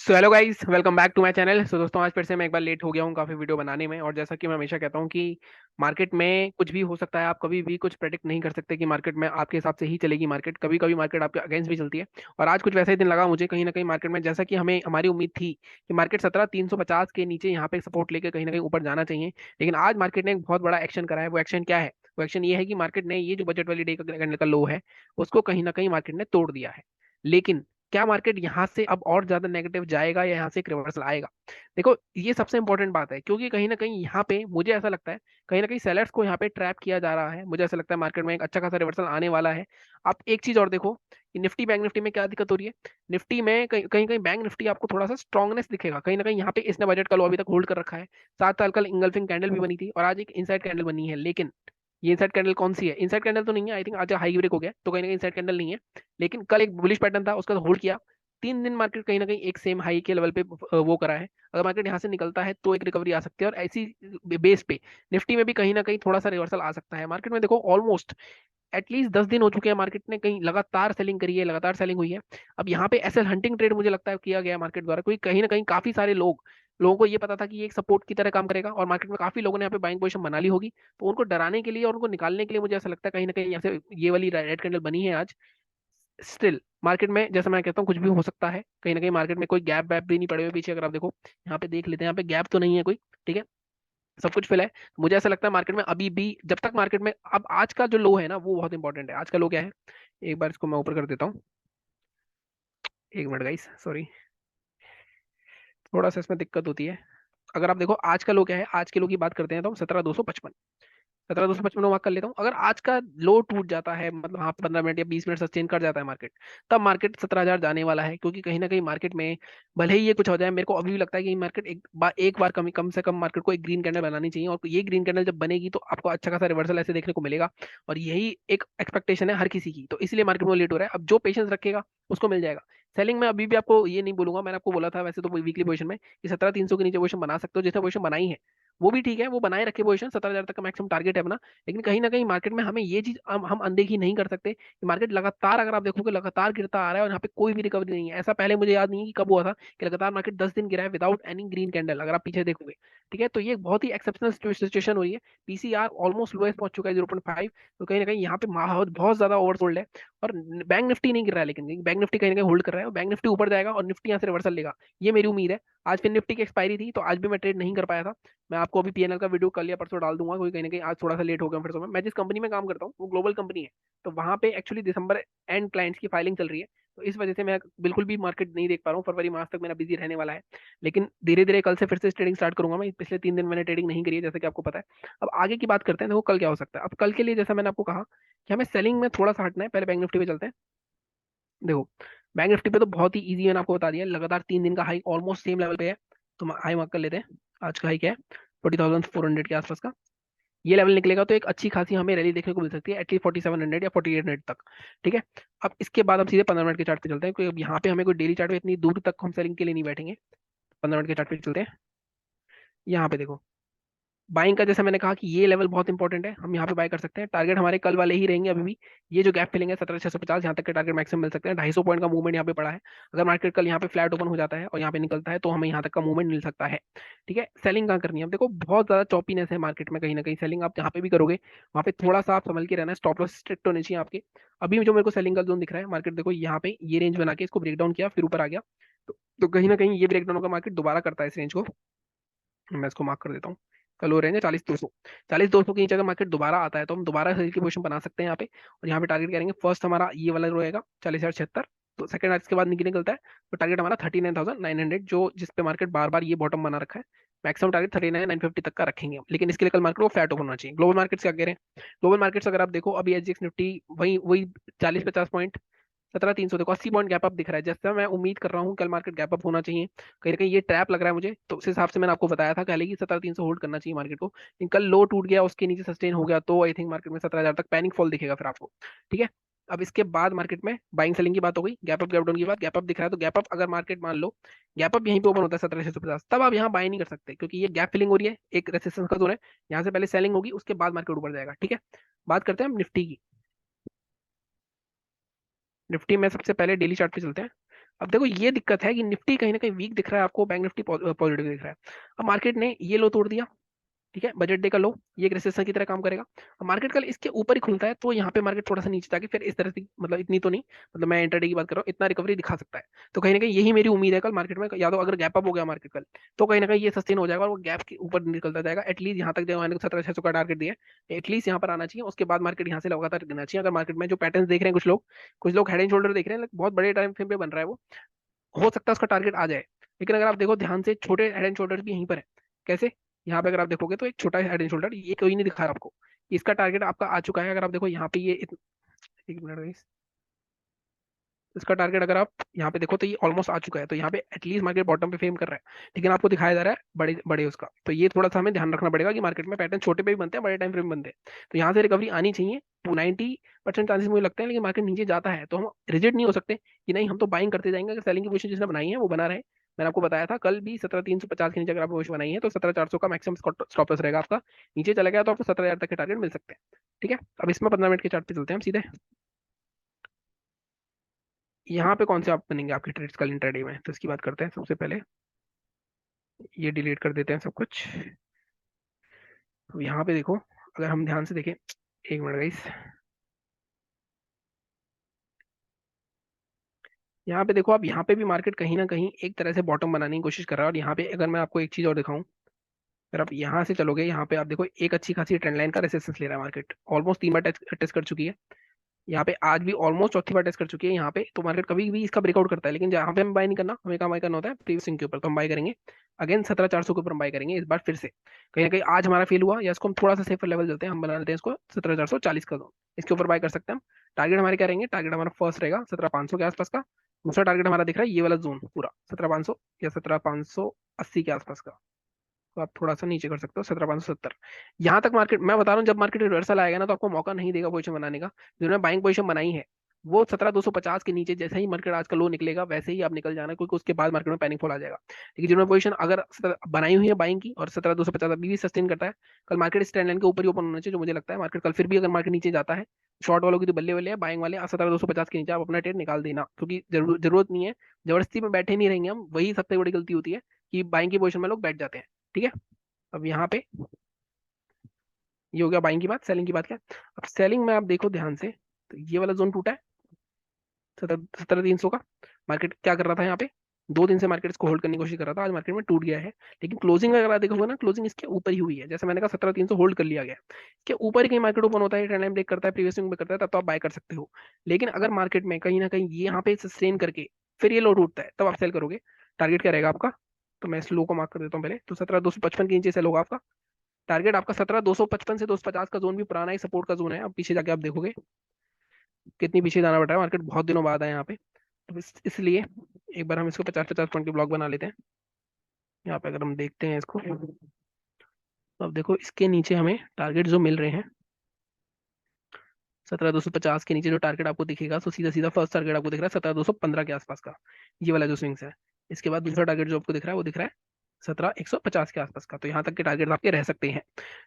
So hello guys, welcome back to my channel. So दोस्तों, आज फिर से मैं एक बार लेट हो गया हूँ काफ़ी वीडियो बनाने में। और जैसा कि मैं हमेशा कहता हूँ कि मार्केट में कुछ भी हो सकता है। आप कभी भी कुछ प्रेडिक्ट नहीं कर सकते कि मार्केट में आपके हिसाब से ही चलेगी। मार्केट कभी कभी मार्केट आपके अगेंस्ट भी चलती है। और आज कुछ वैसा ही दिन लगा मुझे कहीं ना कहीं मार्केट में, जैसा कि हमें हमारी उम्मीद थी कि मार्केट 17,350 के नीचे यहाँ पे सपोर्ट लेकर कहीं ना कहीं ऊपर जाना चाहिए। लेकिन आज मार्केट ने एक बहुत बड़ा एक्शन करा है। वो एक्शन क्या है? वो एक्शन ये है कि मार्केट ने ये जो बजट वाली डे का लो है, उसको कहीं ना कहीं मार्केट ने तोड़ दिया है। लेकिन क्या मार्केट यहाँ से अब और ज्यादा नेगेटिव जाएगा या यहाँ से एक रिवर्सल आएगा? देखो, ये सबसे इंपॉर्टेंट बात है, क्योंकि कहीं ना कहीं यहाँ पे मुझे ऐसा लगता है कहीं ना कहीं सेलर्स को यहाँ पे ट्रैप किया जा रहा है। मुझे ऐसा लगता है मार्केट में एक अच्छा खासा रिवर्सल आने वाला है। आप एक चीज और देखो कि निफ्टी बैंक निफ्टी में क्या दिक्कत हो रही है। निफ्टी में कहीं कहीं कहीं बैंक निफ्टी आपको थोड़ा सा स्ट्रॉन्गनेस दिखेगा कहीं ना कहीं। यहाँ पे इसने बजट का लो अभी तक होल्ड कर रखा है। 7 साल कल इंगल्फिंग कैंडल भी बनी थी और आज एक इनसाइड कैंडल बनी है। लेकिन ये इनसाइड कैंडल कौन सी है? इनसाइड कैंडल तो नहीं है। आई थिंक आज हाई ब्रेक हो गया, तो कहीं ना कहीं इनसाइड कैंडल नहीं है। लेकिन कल एक बुलिश पैटर्न था, उसका होल्ड किया। 3 दिन मार्केट कहीं ना कहीं एक सेम हाई के लेवल पे वो करा है। अगर मार्केट यहाँ से निकलता है तो एक रिकवरी आ सकती है, और ऐसी बेस पे निफ्टी में भी कहीं ना कहीं थोड़ा सा रिवर्सल आ सकता है। मार्केट में देखो, ऑलमोस्ट एटलीस्ट 10 दिन हो चुके हैं, मार्केट ने कहीं लगातार सेलिंग करी है, लगातार सेलिंग हुई है। अब यहाँ पे एसएल हंटिंग ट्रेड मुझे लगता है किया गया मार्केट द्वारा, क्योंकि कहीं ना कहीं काफी सारे लोगों को ये पता था कि ये एक सपोर्ट की तरह काम करेगा, और मार्केट में काफी लोगों ने यहाँ पे बाइंग पोजीशन बना ली होगी। तो उनको डराने के लिए और उनको निकालने के लिए मुझे ऐसा लगता है कहीं ना कहीं यहाँ से ये वाली रेड कैंडल बनी है आज। स्टिल मार्केट में जैसा मैं कहता हूँ कुछ भी हो सकता है। कहीं ना कहीं मार्केट में कोई गैप वैप भी नहीं पड़े हुए पीछे। अगर आप देखो यहाँ पे देख लेते हैं, यहाँ पे गैप तो नहीं है कोई। ठीक है, सब कुछ फिल है। तो मुझे ऐसा लगता है मार्केट में अभी भी, जब तक मार्केट में, अब आज का जो लो है ना वो बहुत इंपॉर्टेंट है। आज का लो क्या है? एक बार इसको मैं ऊपर कर देता हूँ। एक मिनट गाइस, सॉरी, थोड़ा सा इसमें दिक्कत होती है। अगर आप देखो आज का लो क्या है, आज के लो की बात करते हैं तो हम 17,255, 17,255 मार्क कर लेता हूँ। अगर आज का लो टूट जाता है, मतलब हाँ 15 मिनट या 20 मिनट सस्टेन कर जाता है मार्केट, तब मार्केट 17,000 जाने वाला है। क्योंकि कहीं ना कहीं मार्केट में भले ही ये कुछ हो जाए, मेरे को अभी भी लगता है कि मार्केट एक बार कम से कम मार्केट को एक ग्रीन कैंडल बनानी चाहिए। और ये ग्रीन कैंडल जब बनेगी तो आपको अच्छा खासा रिवर्सल ऐसे देखने को मिलेगा। और यही एक एक्सपेक्टेशन है हर किसी की, तो इसलिए मार्केट में लेट हो रहा है। अब जो पेशेंस रखेगा उसको मिल जाएगा। सेलिंग में अभी भी आपको ये नहीं बोलूंगा, मैंने आपको बोला था वैसे तो वीकली पोजीशन में कि 17,300 के नीचे पोजीशन बना सकते हो। जितने पोजीशन बनाई है वो भी ठीक है, वो बनाए रखे पोजीशन, 17,000 तक का मैक्सिमम टारगेट है अपना। लेकिन कहीं ना कहीं मार्केट में हमें ये चीज हम अनदेखी नहीं कर सकते कि मार्केट लगातार, अगर आप देखोगे, लगातार गिरता आ रहा है और यहाँ पे कोई भी रिकवरी नहीं है। ऐसा पहले मुझे याद नहीं है कि कब हुआ था कि लगातार मार्केट 10 दिन गिरा है विदाउट एनी ग्रीन कैंडल, अगर आप पीछे देखोगे। ठीक है, तो ये एक बहुत ही एक्सेप्शनल सिचुएशन हो रही है। पीसीआर ऑलमोस्ट लोएस्ट पहुंच चुका है 0.5। तो कहीं ना कहीं यहाँ पे माहौल बहुत ज्यादा ओवरसोल्ड है। और बैंक निफ्टी नहीं गिर रहा है, लेकिन बैंक निफ्टी कहीं ना कहीं होल्ड कर रहा है, और बैंक निफ्टी ऊपर जाएगा और निफ्टी यहाँ से रिवर्सल लेगा, ये मेरी उम्मीद है। आज फिर निफ्टी की एक्सपायरी थी, तो आज भी मैं ट्रेड नहीं कर पाया था। मैं आपको अभी पीएनएल का वीडियो कल या परसों डाल दूंगा, कोई कहीं ना कहीं आज थोड़ा सा लेट हो गया। फिर सुबह मैं जिस कंपनी में काम करता हूँ वो ग्लोबल कंपनी है, तो वहां पे एक्चुअली दिसंबर एंड क्लाइंट्स की फाइलिंग चल रही है। तो इस वजह से मैं बिल्कुल भी मार्केट नहीं देख पा रहा हूँ। फरवरी मास तक मेरा बिजी रहने वाला है। लेकिन धीरे धीरे कल से फिर से ट्रेडिंग स्टार्ट करूंगा मैं। पिछले 3 दिन मैंने ट्रेडिंग नहीं करी है, जैसे कि आपको पता है। अब आगे की बात करते हैं, देखो कल क्या हो सकता है। अब कल के लिए जैसा मैंने आपको कहा कि हमें सेलिंग में थोड़ा सा हटना है। पहले बैंक निफ्टी पे चलते हैं। देखो, बैंक निफ्टी पे तो बहुत ही इजी, मैंने आपको बता दिया, लगातार 3 दिन का हाई ऑलमोस्ट सेम लेवल पे है। तो हाई मार्क कर लेते हैं। आज का हाई क्या है? 40,400 के आसपास का। ये लेवल निकलेगा तो एक अच्छी खासी हमें रैली देखने को मिल सकती है, एटलीस्ट 4700 या 4800 तक। ठीक है, अब इसके बाद हम सीधे 15 मिनट के चार्ट पे चलते हैं, क्योंकि अब यहाँ पे हमें कोई डेली चार्ट पे इतनी दूर तक हम सेलिंग के लिए नहीं बैठेंगे। 15 मिनट के चार्ट पे चलते हैं। यहाँ पे देखो, बाइंग का जैसे मैंने कहा कि ये लेवल बहुत इंपॉर्टेंट है, हम यहाँ पे बाय कर सकते हैं। टारगेट हमारे कल वाले ही रहेंगे अभी भी। ये जो गैप फिलिंग है 17,650, यहाँ तक के टारगेट मैक्सिमम मिल सकते हैं। 250 पॉइंट का मूवमेंट यहाँ पे पड़ा है। अगर मार्केट कल यहाँ पे फ्लैट ओपन हो जाता है और यहाँ पे निकलता है तो हमें यहाँ तक का मूवमेंट मिल सकता है। ठीक है, सेलिंग कहाँ करनी है? अब देखो, बहुत ज्यादा चॉपीनेस है मार्केट में, कहीं ना कहीं सेलिंग आप जहाँ पे भी करोगे वहाँ पे थोड़ा सा आप संभल के रहना है। स्टॉप लॉस स्ट्रिक्ट होने चाहिए आपके। अभी जो मेरे को सेलिंग का जोन दिख रहा है, मार्केट देखो यहाँ पे ये रेंज बना के इसको ब्रेक डाउन किया, फिर ऊपर आ गया। तो कहीं ना कहीं ये ब्रेक डाउन होगा, मार्केट दोबारा करता है इस रेंज को। मैं इसको मार्क कर देता हूँ। कल हो रहे हैं 40,200, 40,200 के नीचे अगर मार्केट दोबारा आता है तो हम दोबारा सेल की पोजीशन बना सकते हैं यहाँ पे। और यहाँ पे टारगेट करेंगे, फर्स्ट हमारा ये वाला रहेगा 40,076। तो सेकंड इसके बाद निकलता है तो टारगेट हमारा 39,900, जो जिस पे मार्केट बार बार ये बॉटम बना रखा है। मैक्सिमम टारगेट 39,950 तक का रखेंगे हम। लेकिन इसके लिए कल मार्केट को फ्लैट ओपन होना चाहिए। ग्लोबल मार्केट्स क्या कह रहे हैं? ग्लोबल मार्केट्स अगर आप देखो, अभी एसजीएक्स निफ्टी वही वही 40-50 पॉइंट, 17,300, देखो 80 पॉइंट गैप अप दिख रहा है। जैसा मैं उम्मीद कर रहा हूँ कल मार्केट गैप अप होना चाहिए। कहीं ना कहीं ये ट्रैप लग रहा है मुझे, तो उस हिसाब से मैंने आपको बताया था पहले कि 17,300 होल्ड करना चाहिए मार्केट को। लेकिन कल लो टूट गया, उसके नीचे सस्टेन हो गया, तो आई थिंक मार्केट में 17,000 तक पैनिक फॉल दिखेगा फिर आपको। ठीक है, अब इसके बाद मार्केट में बाइंग सेलिंग की बात हो गई, गैप अप गैप डाउन की बात। गैप अप दिख रहा है तो गैप अप अगर मार्केट मान लो गैप अप यहीं पे ओपन होता है 17,650, तब आप यहाँ बाय नहीं कर सकते, क्योंकि ये गैप फिलिंग हो रही है, एक रेसिस्टेंस का जोन है। यहाँ से पहले सेलिंग होगी, उसके बाद मार्केट ऊपर जाएगा। ठीक है, बात करते हैं हम निफ्टी की। निफ्टी में सबसे पहले डेली चार्ट पे चलते हैं। अब देखो ये दिक्कत है कि निफ्टी कहीं ना कहीं वीक दिख रहा है आपको, बैंक निफ्टी पॉजिटिव दिख रहा है। अब मार्केट ने ये लो तोड़ दिया, ठीक है, बजट डे का लो, ये एक रिसेशन की तरह काम करेगा। अब मार्केट कल इसके ऊपर ही खुलता है तो यहाँ पे मार्केट थोड़ा सा नीचे जाके फिर इस तरह से, मतलब इतनी तो नहीं, मतलब मैं इंटरडे की बात कर रहा हूँ, इतना रिकवरी दिखा सकता है। तो कहीं ना कहीं यही मेरी उम्मीद है कल मार्केट में, या तो अगर गैप अप हो गया मार्केट कल तो कहीं ना कहीं ये सस्टेन हो जाएगा और वो गैप के ऊपर निकलता जाएगा। एटलीस्ट यहाँ तक जो मैंने 17,600 का टारगेट दिया है, एटलीस्ट यहाँ पर आना चाहिए, उसके बाद मार्केट यहाँ से लगातार गिरना चाहिए। अगर मार्केट में जो पैटर्न देख रहे हैं कुछ लोग हेड एंड शोल्डर देख रहे हैं, बहुत बड़े टाइम फ्रेम पे बन रहा है वो, हो सकता है उसका टारगेट आ जाए। लेकिन अगर आप देखो ध्यान से, छोटे हेड एंड शोल्डर भी यहीं पर है। कैसे? यहाँ पे अगर आप देखोगे तो एक छोटा हेड एंड शोल्डर, ये कोई नहीं दिखा रहा आपको, इसका टारगेट आपका आ चुका है। अगर आप देखो यहाँ पे ये एक मिनट guys, इसका टारगेट अगर आप यहाँ पे देखो तो ये ऑलमोस्ट आ चुका है। तो यहाँ पे एटलीस्ट मार्केट बॉटम पे फेम कर रहा है, लेकिन आपको दिखाया जा रहा है बड़े बड़े उसका। तो ये थोड़ा सा हमें ध्यान रखना पड़ेगा कि मार्केट में पैटर्न छोटे पे भी बनते हैं, बड़े टाइम फ्रेम बनते हैं। तो यहाँ से रिकवरी आनी चाहिए, 90% चांसेस मुझे लगते हैं। लेकिन मार्केट नीचे जाता है तो हम रिजेक्ट नहीं हो सकते कि नहीं हम तो बाइंग करते जाएंगे। अगर सेलिंग की पोजीशन जिसने बनाई है वो बना रहे। मैंने आपको बताया था कल भी 17,350 के नीचे अगर आपने पोजीशन बनाई है तो 17,400 का मैक्सिमम स्टॉप लॉस रहेगा आपका। नीचे चला गया तो आपको 17,000 तक के टारगेट मिल सकते हैं। ठीक है, अब इसमें 15 मिनट के चार्ट पे चलते हैं हम सीधे। यहाँ पे कौन से आप बनेंगे आपके ट्रेड्स कल इंट्राडे में, तो इसकी बात करते हैं सबसे पहले। ये डिलीट कर देते हैं सब कुछ। तो यहाँ पे देखो, अगर हम ध्यान से देखें, एक मिनट गाइस, यहाँ पे देखो आप, यहाँ पे भी मार्केट कहीं ना कहीं एक तरह से बॉटम बनाने की कोशिश कर रहा है। और यहाँ पे अगर मैं आपको एक चीज और दिखाऊं, अगर आप यहाँ से चलोगे, यहाँ पे आप देखो एक अच्छी खासी ट्रेंड लाइन का रेसिस्टेंस ले रहा है मार्केट, ऑलमोस्ट 3 बार टेस्ट कर चुकी है। यहाँ पे आज भी ऑलमोस्ट चौथी बार टेस्ट कर चुकी है। यहाँ पे तो मार्केट कभी भी इसका ब्रेकआउट करता है, लेकिन जहाँ पे हमें बाय नहीं करना, हमें कहाँ बाय करना होता है, प्रीवियस स्विंग के ऊपर। तो हम बाय करेंगे अगेन 17,400 के ऊपर हम बाय करेंगे इस बार फिर से। कहीं ना कहीं आज हमारा फेल हुआ, या इसको हम थोड़ा सा सेफर लेवल चलते हैं, हम बना लेते हैं इसको 17,440 का जोन, इसके ऊपर बाय कर सकते हैं हम। टारगेट हमारे क्या रहेंगे, टारगेट हमारा फर्स्ट रहेगा 17,500 के आसपास का। दूसरा टारगेट हमारा दिख रहा है ये वाला जोन पूरा 17,500 या 17,580 के आसपास का। तो आप थोड़ा सा नीचे कर सकते हो 17,570। यहाँ तक मार्केट, मैं बता रहा हूँ जब मार्केट रिवर्सल आएगा ना तो आपको मौका नहीं देगा पोजीशन बनाने का। जिन्होंने बाइंग पोजीशन बनाई है वो 17,250 के नीचे, जैसे ही मार्केट आज का लो निकलेगा वैसे ही आप निकल जाना, क्योंकि उसके बाद मार्केट में पैनिक फॉल आ जाएगा। लेकिन जिन्होंने पोजीशन अगर बनाई हुई है बाइंग की और 17,250 अभी भी सस्टेन करता है, कल मार्केट इस ट्रेंड लाइन के ऊपर ही ओपन होना चाहिए। जो मुझे लगता है मार्केट कल फिर भी अगर मार्केट नीचे जाता है, शॉर्ट वालों की तो बल्ले बल्ले है, बाइंग वाले 17,250 के नीचे आप अपना ट्रेड निकाल देना, क्योंकि जरूरत नहीं है, जबरदस्ती में बैठे नहीं रहेंगे हम, वही सबसे बड़ी गलती होती है कि बाइंग की पोजीशन में लोग बैठ जाते हैं। ठीक है, अब यहाँ पे ये हो गया बाइंग की बात। सेलिंग की बात क्या है? अब सेलिंग में आप देखो ध्यान से, तो ये वाला जोन टूटा है 17,300 का। मार्केट क्या कर रहा था यहाँ पे, 2 दिन से मार्केट इसको होल्ड करने की कोशिश कर रहा था, आज मार्केट में टूट गया है। लेकिन क्लोजिंग अगर आप देखोगे ना, क्लोजिंग इसके ऊपर ही हुई है। जैसे मैंने कहा 17,300 होल्ड कर लिया गया, इसके ऊपर ही कहीं मार्केट ओपन होता है, ट्रेंड लाइन ब्रेक करता है, प्रीवियस में करता है, तब तो आप बाय कर सकते हो। लेकिन अगर मार्केट में कहीं ना कहीं ये यहाँ पे सस्टेन करके फिर ये लो टूटता है, तब आप सेल करोगे। टारगेट क्या रहेगा आपका, तो मैं इस लो को मार्क कर देता हूँ पहले, तो 17,255 के नीचे सेल होगा आपका। टारगेट आपका 17,255 से 250 का जोन भी पुराना ही सपोर्ट का जोन है। अब पीछे जाके आप देखोगे कितनी पीछे जाना पड़ रहा है, मार्केट बहुत दिनों बाद है यहाँ पे। तो इसलिए एक बार हम इसको 50-50 पॉइंट के ब्लॉक बना लेते हैं। यहाँ पे अगर हम देखते हैं इसको, तो अब देखो इसके नीचे हमें टारगेट जो मिल रहे हैं, 17,250 के नीचे जो टारगेट आपको दिखेगा, तो सीधा सीधा फर्स्ट टारगेट आपको दिख रहा है 17,215 के आसपास का, ये वाला जो स्विंग्स है। इसके बाद दूसरा टारगेट जो आपको दिख रहा है वो दिख रहा है 17,150 के आसपास का। तो यहाँ तक के टारगेट आपके रह सकते हैं।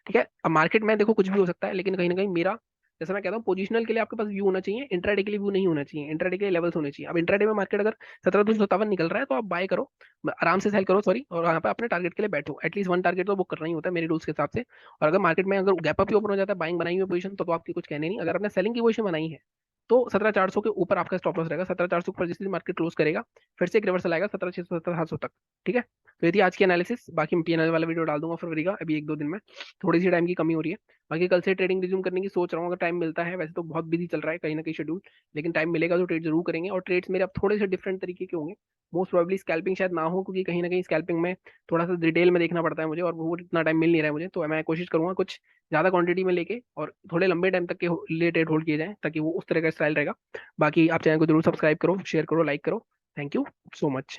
ठीक है, अब मार्केट में देखो कुछ भी हो सकता है, लेकिन कहीं ना कहीं मेरा, जैसा मैं कहता हूँ, पोजिशनल के लिए आपके पास व्यू होना चाहिए, इंट्राडे के लिए व्यू नहीं होना चाहिए। इंट्राडे के लिए लेवल्स होने चाहिए। अब इंट्राडे में मार्केट अगर 17,257 निकल रहा है तो आप बाय करो, आराम से सेल करो, सॉरी, और यहाँ पे अपने टारगेट के लिए बैठो। एटलीस्ट 1 टारगेट तो बुक करना ही होता है मेरे रूल्स के हिसाब से। और अगर मार्केट में अगर गैप अप ही ओपन हो जाता है बाइंग बनाई हुई पोजीशन, तो आपकी कुछ कहने नहीं। अगर आपने सेलिंग की पोजीशन बनाई है तो 17,400 के ऊपर आपका स्टॉप लॉस रहेगा। 17,400 के ऊपर जिस दिन मार्केट क्लोज करेगा फिर से एक रिवर्सल आएगा 17,600 17,700 तक। ठीक है, तो ये थी आज की एनालिसिस। बाकी मैं पीएनएल वाला वीडियो डाल दूंगा फरवरी का, अभी 1-2 दिन में। थोड़ी सी टाइम की कमी हो रही है। बाकी कल से ट्रेडिंग रिज्यूम करने की सोच रहा हूँ, अगर टाइम मिलता है। वैसे तो बहुत बिजी चल रहा है कहीं ना कहीं शेड्यूल, लेकिन टाइम मिलेगा तो ट्रेड जरूर करेंगे। और ट्रेड्स मेरे अब थोड़े से डिफरेंट तरीके के होंगे। मोस्ट प्रोबेबली स्कैल्पिंग शायद ना हो, क्योंकि कहीं ना कहीं स्कैल्पिंग में थोड़ा सा डिटेल में देखना पड़ता है मुझे, और वो इतना टाइम मिल नहीं रहा है मुझे। तो मैं कोशिश करूंगा कुछ ज्यादा क्वांटिटी में लेके और थोड़े लंबे टाइम तक के लिए ट्रेड होल्ड किए जाए, ताकि वो उस तरह का स्टाइल रहेगा। बाकी आप चैनल को जरूर सब्सक्राइब करो, शेयर करो, लाइक करो। Thank you so much.